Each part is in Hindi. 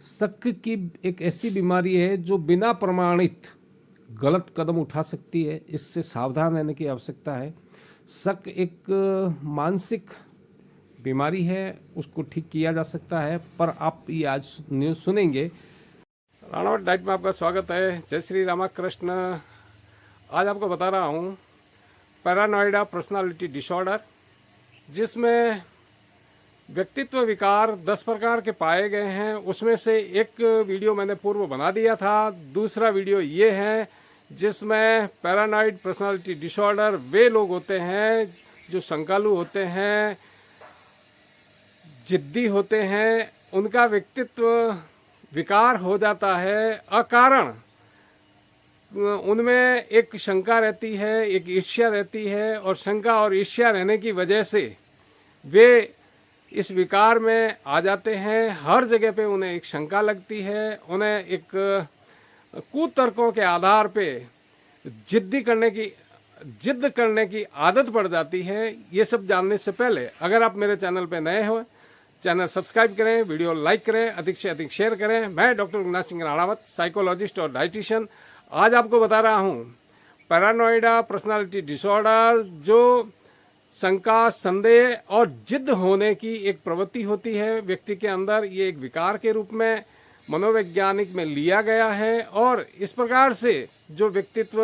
शक की एक ऐसी बीमारी है जो बिना प्रमाणित गलत कदम उठा सकती है। इससे सावधान रहने की आवश्यकता है। शक एक मानसिक बीमारी है, उसको ठीक किया जा सकता है, पर आप ये आज न्यूज़ सुनेंगे। राणावत डाइट में आपका स्वागत है। जय श्री रामकृष्ण। आज आपको बता रहा हूँ पैरानॉइडा पर्सनालिटी डिसऑर्डर, जिसमें व्यक्तित्व विकार 10 प्रकार के पाए गए हैं। उसमें से एक वीडियो मैंने पूर्व बना दिया था। दूसरा वीडियो ये है जिसमें पैरानॉइड पर्सनालिटी डिसऑर्डर वे लोग होते हैं जो शंकालु होते हैं, जिद्दी होते हैं, उनका व्यक्तित्व विकार हो जाता है अकारण। उनमें एक शंका रहती है, एक ईर्ष्या रहती है, और शंका और ईर्ष्या रहने की वजह से वे इस विकार में आ जाते हैं। हर जगह पे उन्हें एक शंका लगती है, उन्हें एक कुतर्कों के आधार पे जिद्द करने की आदत पड़ जाती है। ये सब जानने से पहले अगर आप मेरे चैनल पे नए हो, चैनल सब्सक्राइब करें, वीडियो लाइक करें, अधिक से अधिक शेयर करें। मैं डॉक्टर गुरनाथ सिंह राणावत, साइकोलॉजिस्ट और डाइटिशियन, आज आपको बता रहा हूँ पैरानॉइडा पर्सनालिटी डिसऑर्डर, जो शंका, संदेह और जिद होने की एक प्रवृत्ति होती है व्यक्ति के अंदर। ये एक विकार के रूप में मनोवैज्ञानिक में लिया गया है, और इस प्रकार से जो व्यक्तित्व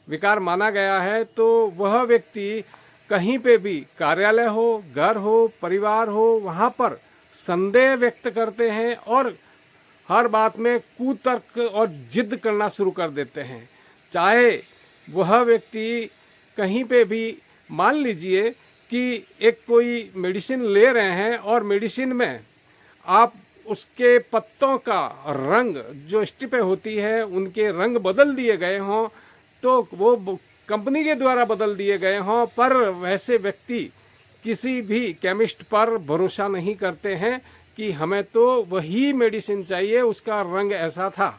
विकार माना गया है, तो वह व्यक्ति कहीं पे भी, कार्यालय हो, घर हो, परिवार हो, वहाँ पर संदेह व्यक्त करते हैं और हर बात में कुतर्क और जिद करना शुरू कर देते हैं। चाहे वह व्यक्ति कहीं पे भी, मान लीजिए कि एक कोई मेडिसिन ले रहे हैं और मेडिसिन में आप उसके पत्तों का रंग, जो स्ट्रिपें होती है उनके रंग बदल दिए गए हों, तो वो कंपनी के द्वारा बदल दिए गए हों, पर वैसे व्यक्ति किसी भी केमिस्ट पर भरोसा नहीं करते हैं कि हमें तो वही मेडिसिन चाहिए, उसका रंग ऐसा था।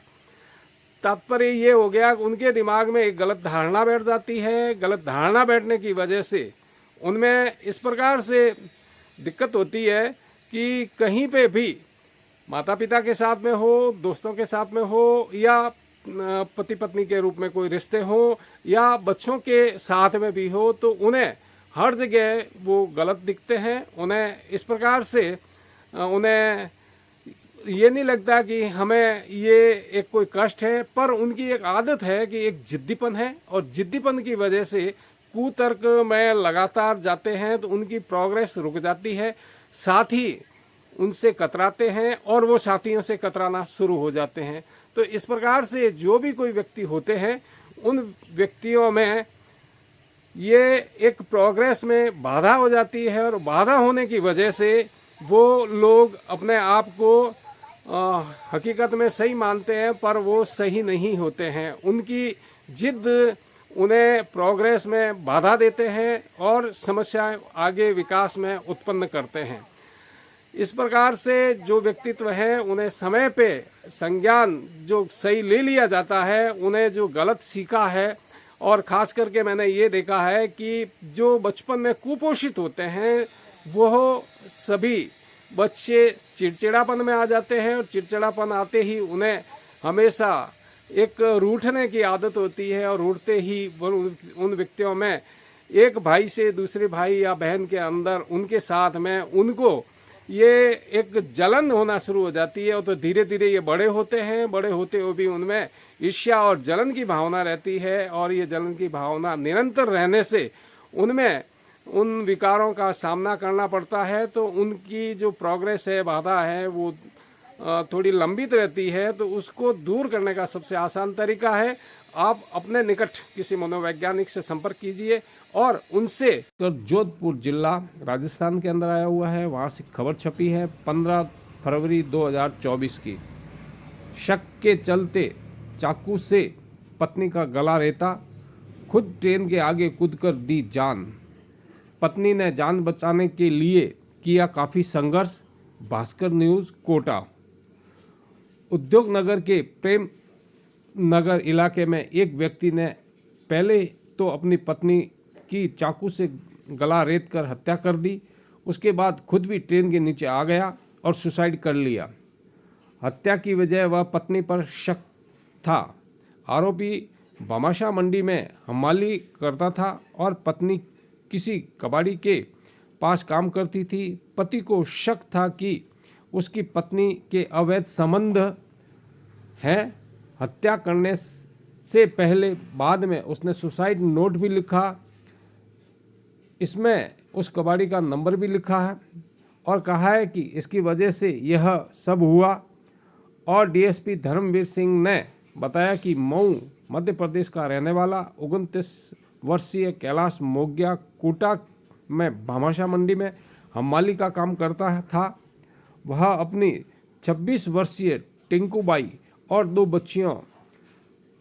तात्पर्य ये हो गया कि उनके दिमाग में एक गलत धारणा बैठ जाती है। गलत धारणा बैठने की वजह से उनमें इस प्रकार से दिक्कत होती है कि कहीं पे भी, माता पिता के साथ में हो, दोस्तों के साथ में हो, या पति पत्नी के रूप में कोई रिश्ते हो, या बच्चों के साथ में भी हो, तो उन्हें हर जगह वो गलत दिखते हैं। उन्हें इस प्रकार से उन्हें ये नहीं लगता कि हमें ये एक कोई कष्ट है, पर उनकी एक आदत है कि एक जिद्दीपन है, और जिद्दीपन की वजह से कुतर्क में लगातार जाते हैं, तो उनकी प्रोग्रेस रुक जाती है। साथी उनसे कतराते हैं और वो साथियों से कतराना शुरू हो जाते हैं। तो इस प्रकार से जो भी कोई व्यक्ति होते हैं, उन व्यक्तियों में ये एक प्रोग्रेस में बाधा हो जाती है, और बाधा होने की वजह से वो लोग अपने आप को हकीकत में सही मानते हैं, पर वो सही नहीं होते हैं। उनकी जिद उन्हें प्रोग्रेस में बाधा देते हैं और समस्याएं आगे विकास में उत्पन्न करते हैं। इस प्रकार से जो व्यक्तित्व है, उन्हें समय पे संज्ञान जो सही ले लिया जाता है, उन्हें जो गलत सीखा है, और खास करके मैंने ये देखा है कि जो बचपन में कुपोषित होते हैं, वो सभी बच्चे चिड़चिड़ापन में आ जाते हैं, और चिड़चिड़ापन आते ही उन्हें हमेशा एक रूठने की आदत होती है, और रूठते ही उन व्यक्तियों में एक भाई से दूसरे भाई या बहन के अंदर, उनके साथ में उनको ये एक जलन होना शुरू हो जाती है। और तो धीरे धीरे ये बड़े होते हैं, बड़े होते हुए भी उनमें ईर्ष्या और जलन की भावना रहती है, और ये जलन की भावना निरंतर रहने से उनमें उन विकारों का सामना करना पड़ता है। तो उनकी जो प्रोग्रेस है, बाधा है, वो थोड़ी लंबित रहती है। तो उसको दूर करने का सबसे आसान तरीका है, आप अपने निकट किसी मनोवैज्ञानिक से संपर्क कीजिए और उनसे। तो जोधपुर जिला राजस्थान के अंदर आया हुआ है, वहाँ से खबर छपी है 15 फरवरी 2024 की। शक के चलते चाकू से पत्नी का गला रेता, खुद ट्रेन के आगे कूदकर दी जान। पत्नी ने जान बचाने के लिए किया काफ़ी संघर्ष। भास्कर न्यूज़, कोटा। उद्योग नगर के प्रेम नगर इलाके में एक व्यक्ति ने पहले तो अपनी पत्नी की चाकू से गला रेत कर हत्या कर दी। उसके बाद खुद भी ट्रेन के नीचे आ गया और सुसाइड कर लिया। हत्या की वजह वह पत्नी पर शक था। आरोपी भामाशाह मंडी में हमाली करता था और पत्नी किसी कबाड़ी के पास काम करती थी। पति को शक था कि उसकी पत्नी के अवैध संबंध हैं। हत्या करने से पहले बाद में उसने सुसाइड नोट भी लिखा, इसमें उस कबाड़ी का नंबर भी लिखा है और कहा है कि इसकी वजह से यह सब हुआ। और डीएसपी धर्मवीर सिंह ने बताया कि मऊ मध्य प्रदेश का रहने वाला 29 वर्षीय कैलाश मोग्या कोटा में भामाशाह मंडी में हमाली का काम करता था। वह अपनी 26 वर्षीय टिंकूबाई और 2 बच्चियों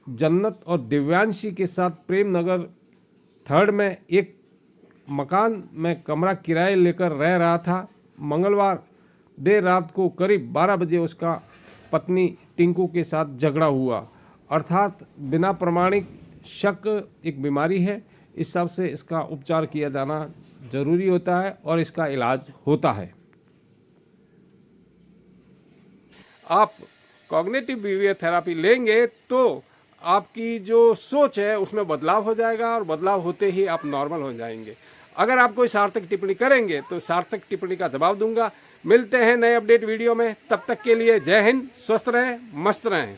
जन्नत और दिव्यांशी के साथ प्रेम नगर 3 में एक मकान में कमरा किराए लेकर रह रहा था। मंगलवार देर रात को करीब 12 बजे उसका पत्नी टिंकू के साथ झगड़ा हुआ। अर्थात बिना प्रमाणिक शक एक बीमारी है, इस हिसाब से इसका उपचार किया जाना जरूरी होता है और इसका इलाज होता है। आप कॉग्निटिव बिहेवियर थेरेपी लेंगे तो आपकी जो सोच है उसमें बदलाव हो जाएगा और बदलाव होते ही आप नॉर्मल हो जाएंगे। अगर आप कोई सार्थक टिप्पणी करेंगे तो सार्थक टिप्पणी का जवाब दूंगा। मिलते हैं नए अपडेट वीडियो में, तब तक के लिए जय हिंद, स्वस्थ रहें, मस्त रहें।